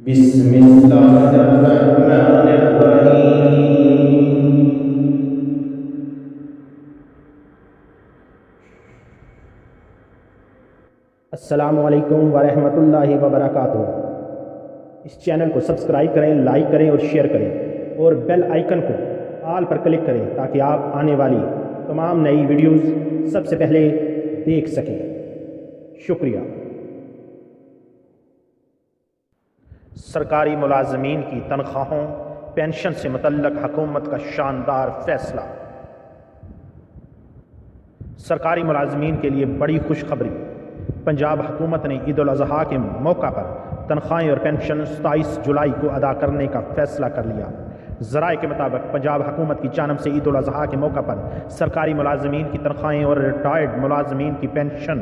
بسم اللہ الرحمن الرحیم۔ السلام علیکم ورحمۃ اللہ وبرکاتہ۔ اس چینل کو سبسکرائب کریں، لائک کریں اور شیئر کریں، اور بیل آئیکن کو آل پر کلک کریں تاکہ آپ آنے والی تمام نئی ویڈیوز سب سے پہلے دیکھ سکیں۔ شکریہ۔ سرکاری ملازمین کی تنخواہوں پنشن سے متعلق حکومت کا شاندار فیصلہ۔ سرکاری ملازمین کے لیے بڑی خوشخبری۔ پنجاب حکومت نے عیدالاضحی کے موقع پر تنخواہیں اور پنشن 27 جولائی کو ادا کرنے کا فیصلہ کر لیا۔ ذرائع کے مطابق پنجاب حکومت کی جانب سے عیدالاضحی کے موقع پر سرکاری ملازمین کی تنخواہیں اور ریٹائرڈ ملازمین کی پنشن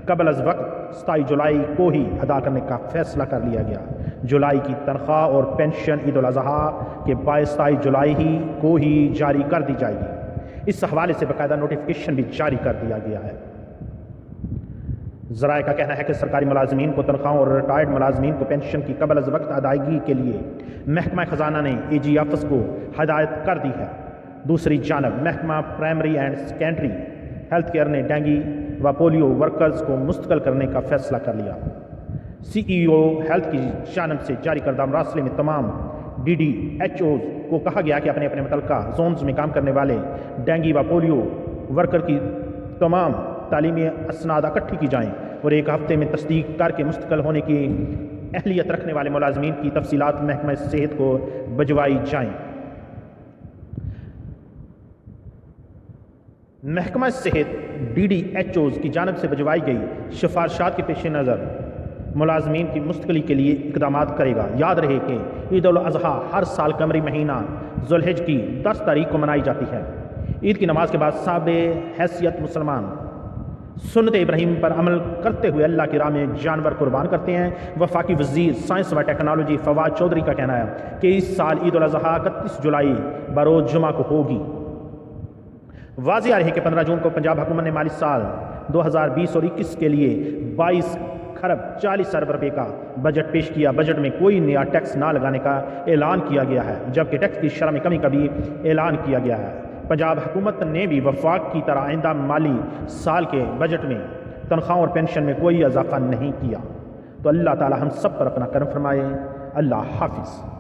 قبل از وقت 27 جولائی کو ہی ادا کرنے کا فیصلہ کر لیا گیا۔ جولائی کی تنخواہ اور پنشن عیدالاضحی کے 27 جولائی کو ہی جاری کر دی جائے گی۔ اس حوالے سے باقاعدہ نوٹیفیکیشن بھی جاری کر دیا گیا ہے۔ ذرائع کا کہنا ہے کہ سرکاری ملازمین کو تنخواہوں اور ریٹائرڈ ملازمین کو پنشن کی قبل از وقت ادائیگی کے لیے محکمہ خزانہ نے اے جی آفس کو ہدایت کر دی ہے۔ دوسری جانب محکمہ primary and secondary health care نے ڈینگی و پولیو ورکرز کو مستقل کرنے کا فیصلہ کر لیا۔ سی ای او ہیلتھ کی جانب سے جاری کردہ مراسلے میں تمام ڈی ڈی ایچ اوز کو کہا گیا کہ اپنے متعلقہ زونز میں کام کرنے والے ڈینگی و پولیو ورکر کی تمام تعلیمی اسناد اکٹھی کی جائیں اور ایک ہفتے میں تصدیق کر کے مستقل ہونے کی اہلیت رکھنے والے ملازمین کی تفصیلات محکمہ صحت کو بھجوائی جائیں۔ محکمہ صحت ڈی ڈی ایچ اوز کی جانب سے بھجوائی گئی سفارشات کے پیش نظر ملازمین کی مستقلی کے لیے اقدامات کرے گا۔ یاد رہے کہ عیدالاضحیٰ ہر سال قمری مہینہ ذوالحج کی 10 تاریخ کو منائی جاتی ہے۔ عید کی نماز کے بعد صاحب حیثیت مسلمان سنت ابراہیم پر عمل کرتے ہوئے اللہ کی راہ میں جانور قربان کرتے ہیں۔ وفاقی وزیر سائنس و ٹیکنالوجی فواد چوہدری کا کہنا ہے کہ اس سال عیدالاضحیٰ 31 جولائی بروز جمعہ کو ہوگی۔ واضح رہے کہ 15 جون کو پنجاب حکومت نے مالی سال 2020 اور 21 کے لیے 22 خرب 40 ارب روپے کا بجٹ پیش کیا۔ بجٹ میں کوئی نیا ٹیکس نہ لگانے کا اعلان کیا گیا ہے، جبکہ ٹیکس کی شرح میں کمی کا بھی اعلان کیا گیا ہے۔ پنجاب حکومت نے بھی وفاق کی طرح آئندہ مالی سال کے بجٹ میں تنخواہوں اور پنشن میں کوئی اضافہ نہیں کیا۔ تو اللہ تعالی ہم سب پر اپنا کرم فرمائے۔ اللہ حافظ۔